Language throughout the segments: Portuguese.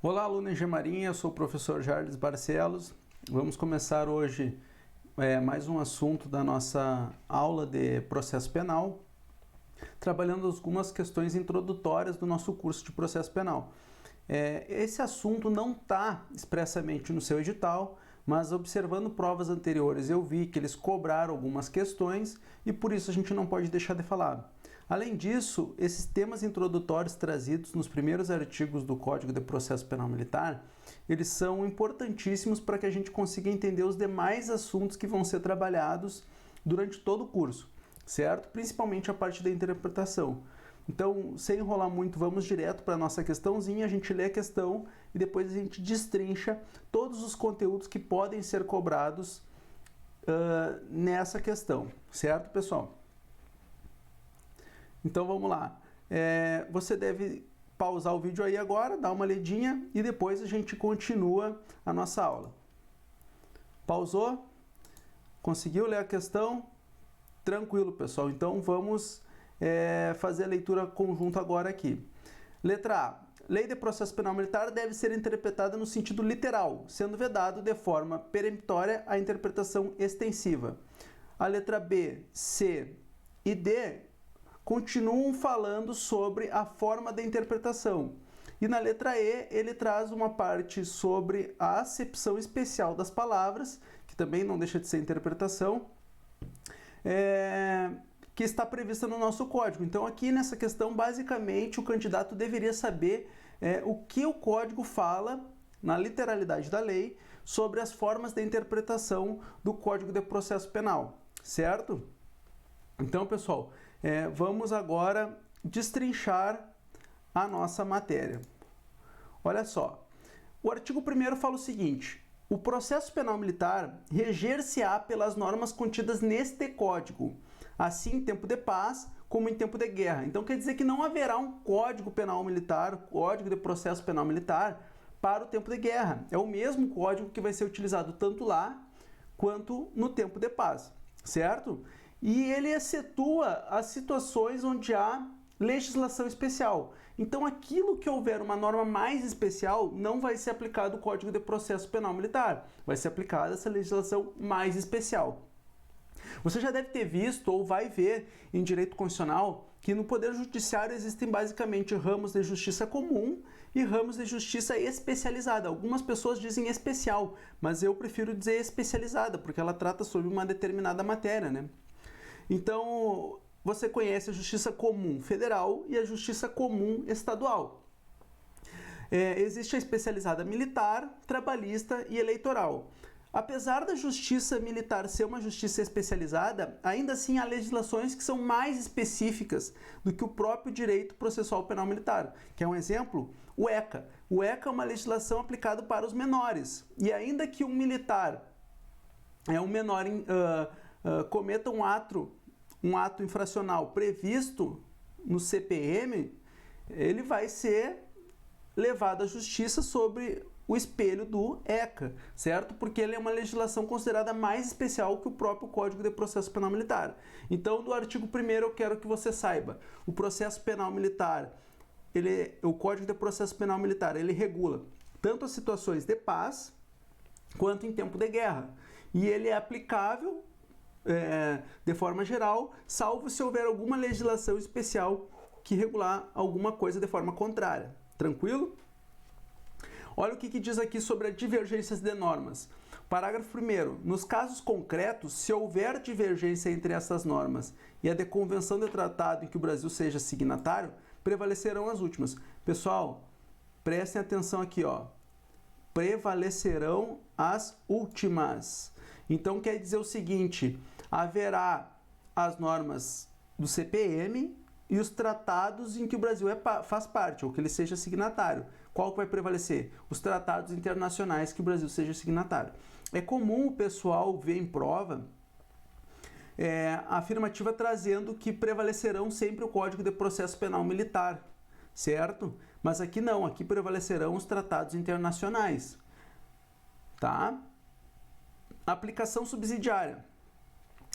Olá, aluno Engemarinha, eu sou o professor Jarles Barcelos. Vamos começar hoje mais um assunto da nossa aula de processo penal, trabalhando algumas questões introdutórias do nosso curso de processo penal. Esse assunto não está expressamente no seu edital, mas observando provas anteriores eu vi que eles cobraram algumas questões e por isso a gente não pode deixar de falar. Além disso, esses temas introdutórios trazidos nos primeiros artigos do Código de Processo Penal Militar, eles são importantíssimos para que a gente consiga entender os demais assuntos que vão ser trabalhados durante todo o curso, certo? Principalmente a parte da interpretação. Então, sem enrolar muito, vamos direto para a nossa questãozinha, a gente lê a questão e depois a gente destrincha todos os conteúdos que podem ser cobrados nessa questão, certo, pessoal? Então, vamos lá. Você deve pausar o vídeo aí agora, dar uma lidinha e depois a gente continua a nossa aula. Pausou? Conseguiu ler a questão? Tranquilo, pessoal. Então, vamos fazer a leitura conjunta agora aqui. Letra A. Lei de processo penal militar deve ser interpretada no sentido literal, sendo vedado de forma peremptória a interpretação extensiva. A letra B, C e D continuam falando sobre a forma da interpretação. E na letra E, ele traz uma parte sobre a acepção especial das palavras, que também não deixa de ser interpretação, que está prevista no nosso código. Então, aqui nessa questão, basicamente, o candidato deveria saber o que o código fala, na literalidade da lei, sobre as formas de interpretação do Código de Processo Penal, certo? Então, pessoal, vamos agora destrinchar a nossa matéria. Olha só, o artigo 1º fala o seguinte: o processo penal militar reger-se-á pelas normas contidas neste Código, assim em tempo de paz como em tempo de guerra. Então quer dizer que não haverá um Código Penal Militar, Código de Processo Penal Militar, para o tempo de guerra. É o mesmo código que vai ser utilizado tanto lá quanto no tempo de paz, certo? E ele excetua as situações onde há legislação especial. Então, aquilo que houver uma norma mais especial, não vai ser aplicado o Código de Processo Penal Militar. Vai ser aplicada essa legislação mais especial. Você já deve ter visto ou vai ver em direito constitucional que no Poder Judiciário existem basicamente ramos de justiça comum e ramos de justiça especializada. Algumas pessoas dizem especial, mas eu prefiro dizer especializada, porque ela trata sobre uma determinada matéria, né? Então, você conhece a Justiça Comum Federal e a Justiça Comum Estadual. Existe a especializada militar, trabalhista e eleitoral. Apesar da justiça militar ser uma justiça especializada, ainda assim há legislações que são mais específicas do que o próprio direito processual penal militar. Quer um exemplo? O ECA. O ECA é uma legislação aplicada para os menores. E ainda que um militar, um menor, cometa um ato infracional previsto no CPM, ele vai ser levado à justiça sobre o espelho do ECA, certo? Porque ele é uma legislação considerada mais especial que o próprio Código de Processo Penal Militar. Então, do artigo 1º eu quero que você saiba, o processo penal militar, o Código de Processo Penal Militar, ele regula tanto as situações de paz quanto em tempo de guerra. E ele é aplicável de forma geral, salvo se houver alguma legislação especial que regular alguma coisa de forma contrária. Tranquilo? Olha o que diz aqui sobre as divergências de normas. Parágrafo 1º. Nos casos concretos, se houver divergência entre essas normas e a de convenção de tratado em que o Brasil seja signatário, prevalecerão as últimas. Pessoal, prestem atenção aqui, ó. Prevalecerão as últimas. Então quer dizer o seguinte: haverá as normas do CPM e os tratados em que o Brasil faz parte, ou que ele seja signatário. Qual que vai prevalecer? Os tratados internacionais que o Brasil seja signatário. É comum o pessoal ver em prova a afirmativa trazendo que prevalecerão sempre o Código de Processo Penal Militar, certo? Mas aqui não, aqui prevalecerão os tratados internacionais, tá? Aplicação subsidiária.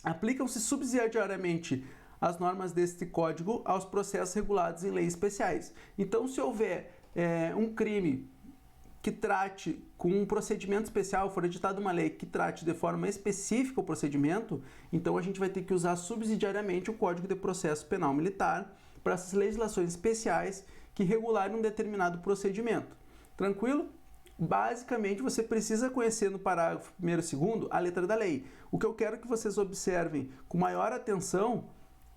Aplicam-se subsidiariamente as normas deste código aos processos regulados em leis especiais. Então, se houver um crime que trate com um procedimento especial, for editada uma lei que trate de forma específica o procedimento, então a gente vai ter que usar subsidiariamente o Código de Processo Penal Militar para essas legislações especiais que regularem um determinado procedimento. Tranquilo? Basicamente, você precisa conhecer no parágrafo 1º e 2º a letra da lei. O que eu quero que vocês observem com maior atenção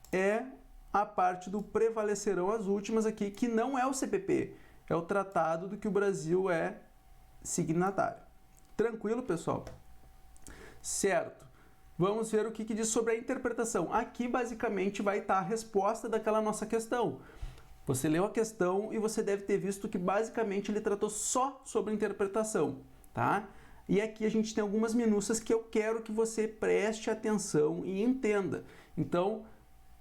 é a parte do prevalecerão as últimas aqui, que não é o CPP, é o tratado do que o Brasil é signatário. Tranquilo, pessoal? Certo. Vamos ver o que diz sobre a interpretação. Aqui, basicamente, vai estar a resposta daquela nossa questão. Você leu a questão e você deve ter visto que, basicamente, ele tratou só sobre interpretação, tá? E aqui a gente tem algumas minúcias que eu quero que você preste atenção e entenda. Então,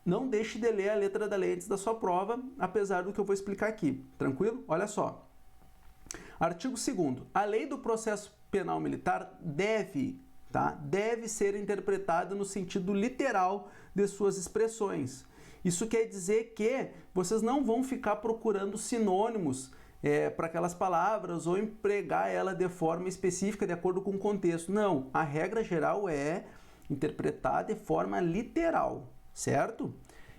não deixe de ler a letra da lei antes da sua prova, apesar do que eu vou explicar aqui. Tranquilo? Olha só. Artigo 2º. A lei do processo penal militar deve ser interpretada no sentido literal de suas expressões. Isso quer dizer que vocês não vão ficar procurando sinônimos para aquelas palavras ou empregar ela de forma específica de acordo com o contexto. Não, a regra geral é interpretar de forma literal, certo?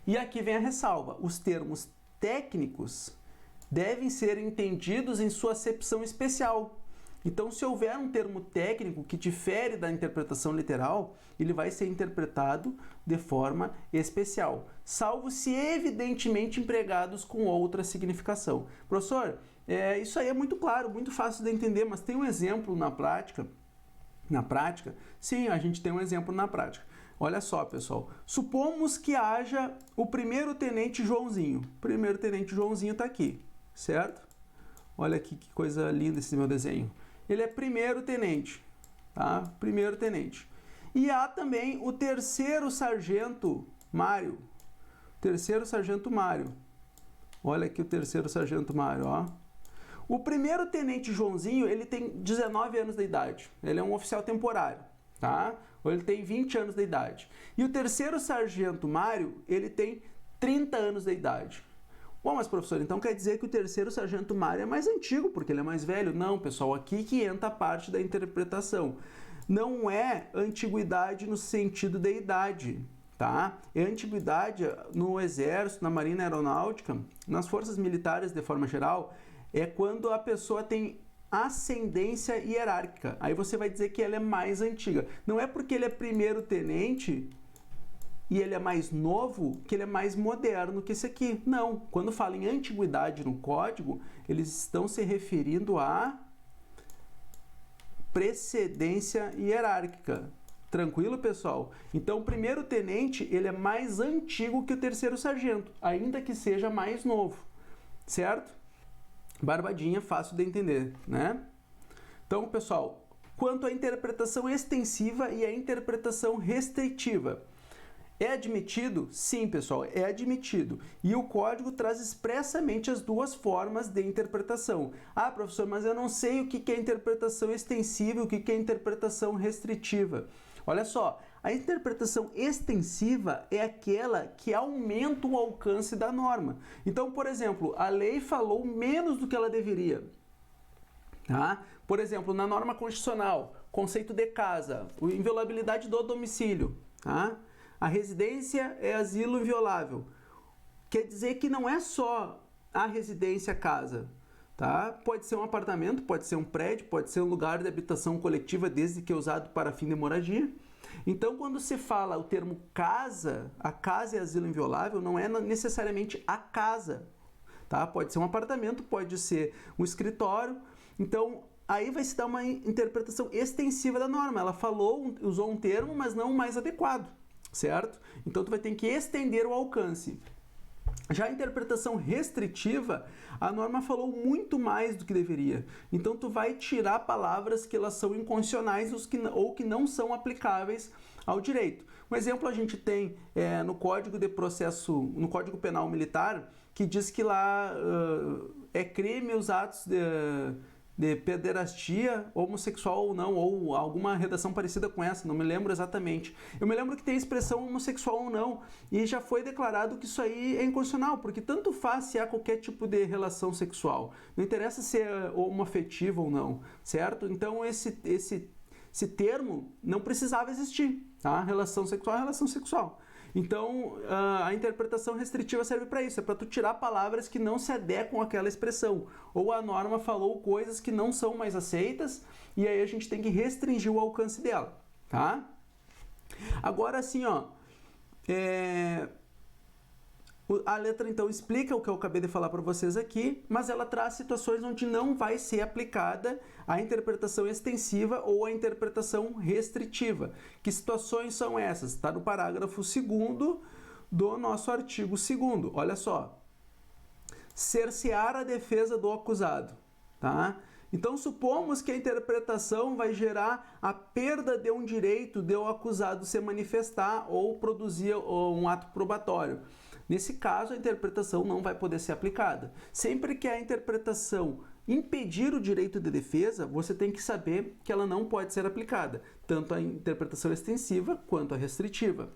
E aqui vem a ressalva. Os termos técnicos devem ser entendidos em sua acepção especial. Então, se houver um termo técnico que difere da interpretação literal, ele vai ser interpretado de forma especial, salvo se evidentemente empregados com outra significação. Professor, isso aí é muito claro, muito fácil de entender, mas tem um exemplo na prática? Na prática? Sim, a gente tem um exemplo na prática. Olha só, pessoal, supomos que haja o primeiro-tenente Joãozinho. O primeiro-tenente Joãozinho está aqui, certo? Olha aqui que coisa linda esse meu desenho. Ele é primeiro-tenente, tá? Primeiro-tenente. E há também o terceiro-sargento Mário. Terceiro-sargento Mário. Olha aqui o terceiro-sargento Mário, ó. O primeiro-tenente Joãozinho, ele tem 19 anos de idade. Ele é um oficial temporário, tá? Ou ele tem 20 anos de idade. E o terceiro-sargento Mário, ele tem 30 anos de idade. Bom, mas professor, então quer dizer que o terceiro-sargento Mário é mais antigo, porque ele é mais velho? Não, pessoal, aqui que entra a parte da interpretação. Não é antiguidade no sentido de idade, tá? É antiguidade no Exército, na Marinha Aeronáutica, nas forças militares de forma geral, é quando a pessoa tem ascendência hierárquica. Aí você vai dizer que ela é mais antiga. Não é porque ele é primeiro-tenente e ele é mais novo, que ele é mais moderno que esse aqui. Não. Quando fala em antiguidade no código, eles estão se referindo a precedência hierárquica. Tranquilo, pessoal? Então, o primeiro-tenente, ele é mais antigo que o terceiro-sargento, ainda que seja mais novo. Certo? Barbadinha, fácil de entender, né? Então, pessoal, quanto à interpretação extensiva e à interpretação restritiva, é admitido? Sim, pessoal, é admitido. E o código traz expressamente as duas formas de interpretação. Ah, professor, mas eu não sei o que é interpretação extensiva e o que é interpretação restritiva. Olha só, a interpretação extensiva é aquela que aumenta o alcance da norma. Então, por exemplo, a lei falou menos do que ela deveria. Tá? Por exemplo, na norma constitucional, conceito de casa, a inviolabilidade do domicílio, tá? A residência é asilo inviolável. Quer dizer que não é só a residência casa, tá? Pode ser um apartamento, pode ser um prédio, pode ser um lugar de habitação coletiva, desde que é usado para fim de moradia. Então, quando se fala o termo casa, a casa é asilo inviolável, não é necessariamente a casa, tá? Pode ser um apartamento, pode ser um escritório. Então, aí vai se dar uma interpretação extensiva da norma. Ela falou, usou um termo, mas não o mais adequado. Certo? Então, tu vai ter que estender o alcance. Já a interpretação restritiva, a norma falou muito mais do que deveria. Então, tu vai tirar palavras que elas são inconstitucionais ou que não são aplicáveis ao direito. Um exemplo a gente tem no Código de Processo, no Código Penal Militar, que diz que lá é crime os atos de pederastia, homossexual ou não, ou alguma redação parecida com essa, não me lembro exatamente. Eu me lembro que tem a expressão homossexual ou não, e já foi declarado que isso aí é inconstitucional, porque tanto faz se há qualquer tipo de relação sexual, não interessa se é homoafetivo ou não, certo? Então esse termo não precisava existir, tá? Relação sexual é relação sexual. Então, a interpretação restritiva serve para isso, é para tu tirar palavras que não se adequam àquela expressão, ou a norma falou coisas que não são mais aceitas, e aí a gente tem que restringir o alcance dela, tá? Agora, assim, ó, a letra, então, explica o que eu acabei de falar para vocês aqui, mas ela traz situações onde não vai ser aplicada a interpretação extensiva ou a interpretação restritiva. Que situações são essas? Está no parágrafo 2º do nosso artigo 2º. Olha só. Cercear a defesa do acusado, tá? Então, supomos que a interpretação vai gerar a perda de um direito de o acusado se manifestar ou produzir um ato probatório. Nesse caso, a interpretação não vai poder ser aplicada. Sempre que a interpretação impedir o direito de defesa, você tem que saber que ela não pode ser aplicada, tanto a interpretação extensiva quanto a restritiva.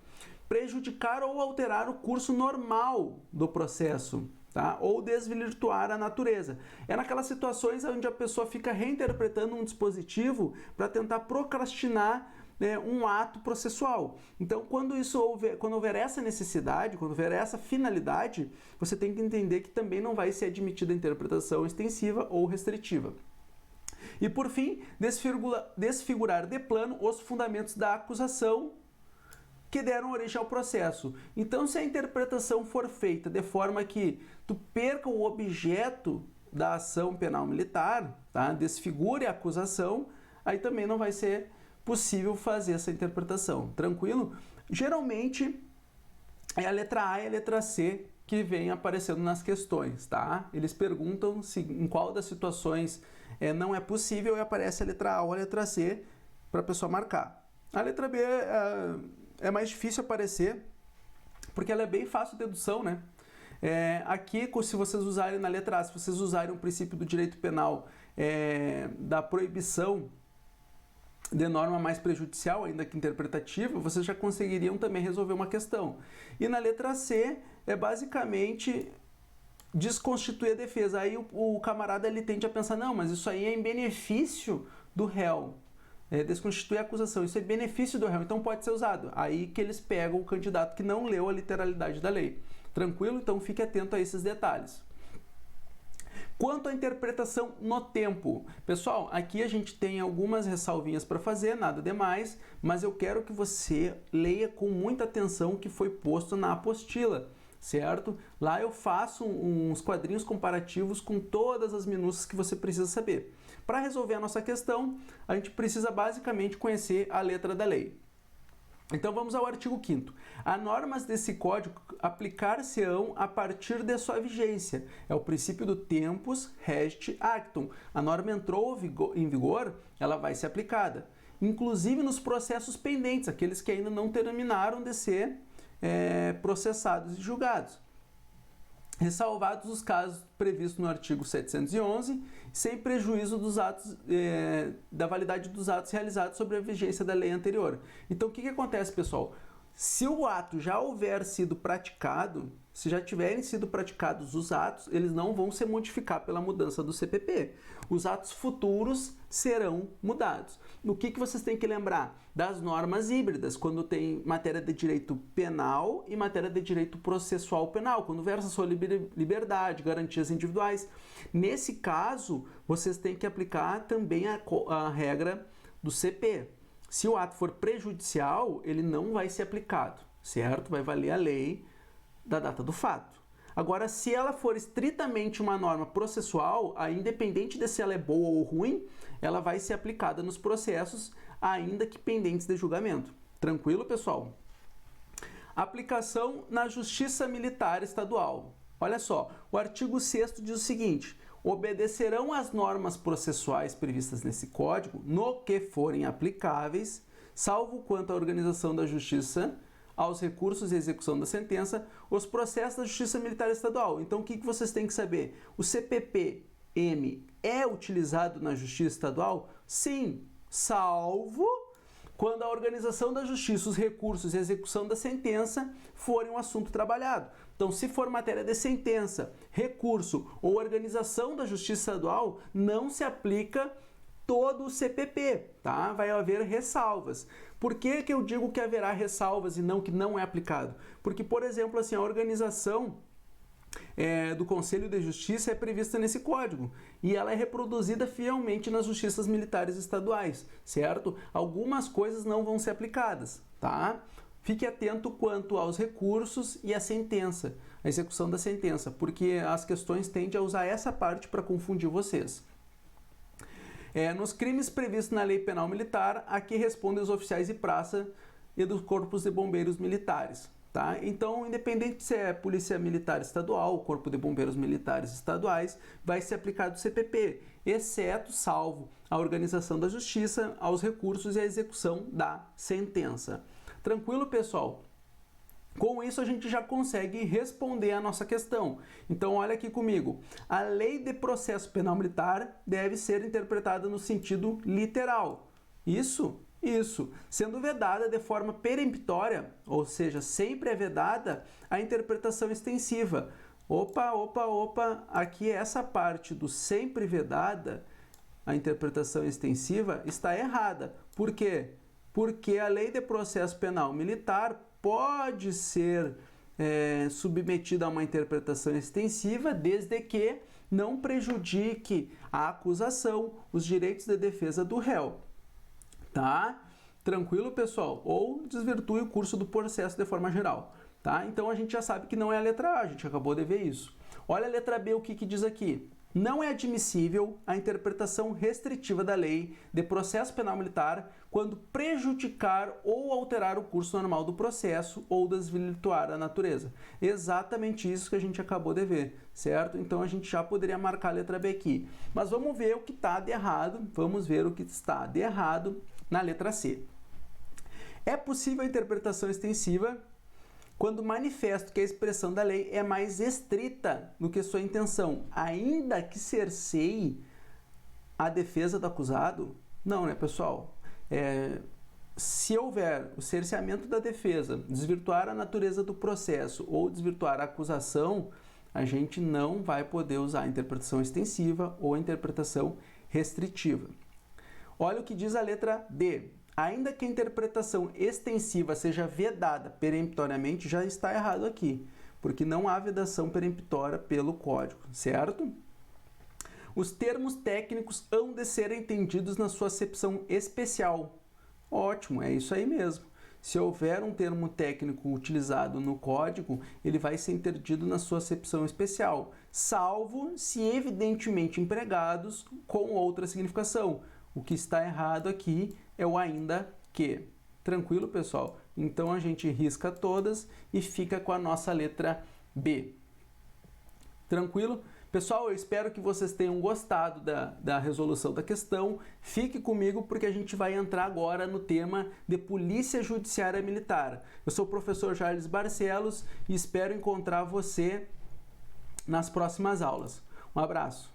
Prejudicar ou alterar o curso normal do processo, tá? Ou desvirtuar a natureza. É naquelas situações onde a pessoa fica reinterpretando um dispositivo para tentar procrastinar um ato processual. Então, quando houver essa necessidade, quando houver essa finalidade, você tem que entender que também não vai ser admitida a interpretação extensiva ou restritiva. E, por fim, desfigurar de plano os fundamentos da acusação que deram origem ao processo. Então, se a interpretação for feita de forma que tu perca o objeto da ação penal militar, tá? Desfigure a acusação, aí também não vai ser possível fazer essa interpretação. Tranquilo? Geralmente é a letra A e a letra C que vem aparecendo nas questões, tá? Eles perguntam se em qual das situações não é possível e aparece a letra A ou a letra C para a pessoa marcar. A letra B é mais difícil aparecer porque ela é bem fácil de dedução, né? Aqui, se vocês usarem na letra A, se vocês usarem o princípio do direito penal da proibição de norma mais prejudicial, ainda que interpretativa, vocês já conseguiriam também resolver uma questão. E na letra C, é basicamente desconstituir a defesa. Aí o camarada ele tende a pensar, não, mas isso aí é em benefício do réu. Desconstituir a acusação, isso é benefício do réu, então pode ser usado. Aí que eles pegam o candidato que não leu a literalidade da lei. Tranquilo? Então fique atento a esses detalhes. Quanto à interpretação no tempo, pessoal, aqui a gente tem algumas ressalvinhas para fazer, nada demais, mas eu quero que você leia com muita atenção o que foi posto na apostila, certo? Lá eu faço uns quadrinhos comparativos com todas as minúcias que você precisa saber. Para resolver a nossa questão, a gente precisa basicamente conhecer a letra da lei. Então vamos ao artigo 5º. As normas desse código aplicar-se-ão a partir de sua vigência. É o princípio do tempus regit actum. A norma entrou em vigor, ela vai ser aplicada. Inclusive nos processos pendentes, aqueles que ainda não terminaram de ser processados e julgados. Ressalvados os casos previstos no artigo 711, sem prejuízo dos atos, da validade dos atos realizados sobre a vigência da lei anterior. Então, o que acontece, pessoal? Se o ato já houver sido praticado, se já tiverem sido praticados os atos, eles não vão se modificar pela mudança do CPP. Os atos futuros serão mudados. O que vocês têm que lembrar? Das normas híbridas, quando tem matéria de direito penal e matéria de direito processual penal, quando versa sobre liberdade, garantias individuais. Nesse caso, vocês têm que aplicar também a regra do CP. Se o ato for prejudicial, ele não vai ser aplicado, certo? Vai valer a lei da data do fato. Agora, se ela for estritamente uma norma processual, independente de se ela é boa ou ruim, ela vai ser aplicada nos processos, ainda que pendentes de julgamento. Tranquilo, pessoal? Aplicação na Justiça Militar Estadual. Olha só, o artigo 6º diz o seguinte: obedecerão às normas processuais previstas nesse código no que forem aplicáveis, salvo quanto à organização da justiça, aos recursos e execução da sentença, os processos da Justiça Militar Estadual. Então, o que vocês têm que saber? O CPP-M é utilizado na Justiça Estadual? Sim, salvo quando a organização da justiça, os recursos e a execução da sentença forem um assunto trabalhado. Então, se for matéria de sentença, recurso ou organização da Justiça Estadual, não se aplica todo o CPP, tá? Vai haver ressalvas. Por que que eu digo que haverá ressalvas e não que não é aplicado? Porque, por exemplo, assim, a organização do Conselho de Justiça é prevista nesse código e ela é reproduzida fielmente nas justiças militares estaduais, certo? Algumas coisas não vão ser aplicadas, tá? Fique atento quanto aos recursos e a sentença, a execução da sentença, porque as questões tendem a usar essa parte para confundir vocês. Nos crimes previstos na Lei Penal Militar, aqui respondem os oficiais de praça e dos corpos de bombeiros militares. Tá? Então, independente se é Polícia Militar Estadual, Corpo de Bombeiros Militares Estaduais, vai ser aplicado o CPP, exceto, salvo, a organização da justiça, aos recursos e a execução da sentença. Tranquilo, pessoal? Com isso, a gente já consegue responder a nossa questão. Então, olha aqui comigo. A Lei de Processo Penal Militar deve ser interpretada no sentido literal. Isso, sendo vedada de forma peremptória, ou seja, sempre é vedada a interpretação extensiva. Opa, aqui essa parte do sempre vedada, a interpretação extensiva, está errada. Por quê? Porque a Lei de Processo Penal Militar pode ser submetida a uma interpretação extensiva desde que não prejudique a acusação, os direitos de defesa do réu. Tá? Tranquilo, pessoal? Ou desvirtue o curso do processo de forma geral. Tá? Então a gente já sabe que não é a letra A, a gente acabou de ver isso. Olha a letra B, o que diz aqui? Não é admissível a interpretação restritiva da lei de processo penal militar quando prejudicar ou alterar o curso normal do processo ou desvirtuar a natureza. Exatamente isso que a gente acabou de ver, certo? Então a gente já poderia marcar a letra B aqui. Mas vamos ver o que está de errado, na letra C. É possível a interpretação extensiva quando manifesto que a expressão da lei é mais estrita do que sua intenção, ainda que cerceie a defesa do acusado? Não, né, pessoal? Se houver o cerceamento da defesa, desvirtuar a natureza do processo ou desvirtuar a acusação, a gente não vai poder usar a interpretação extensiva ou a interpretação restritiva. Olha o que diz a letra D. Ainda que a interpretação extensiva seja vedada peremptoriamente, já está errado aqui, porque não há vedação peremptória pelo Código, certo? Os termos técnicos hão de ser entendidos na sua acepção especial. Ótimo, é isso aí mesmo. Se houver um termo técnico utilizado no Código, ele vai ser entendido na sua acepção especial, salvo se evidentemente empregados com outra significação. O que está errado aqui é o ainda que. Tranquilo, pessoal? Então a gente risca todas e fica com a nossa letra B. Tranquilo? Pessoal, eu espero que vocês tenham gostado da resolução da questão. Fique comigo porque a gente vai entrar agora no tema de Polícia Judiciária Militar. Eu sou o professor Charles Barcelos e espero encontrar você nas próximas aulas. Um abraço.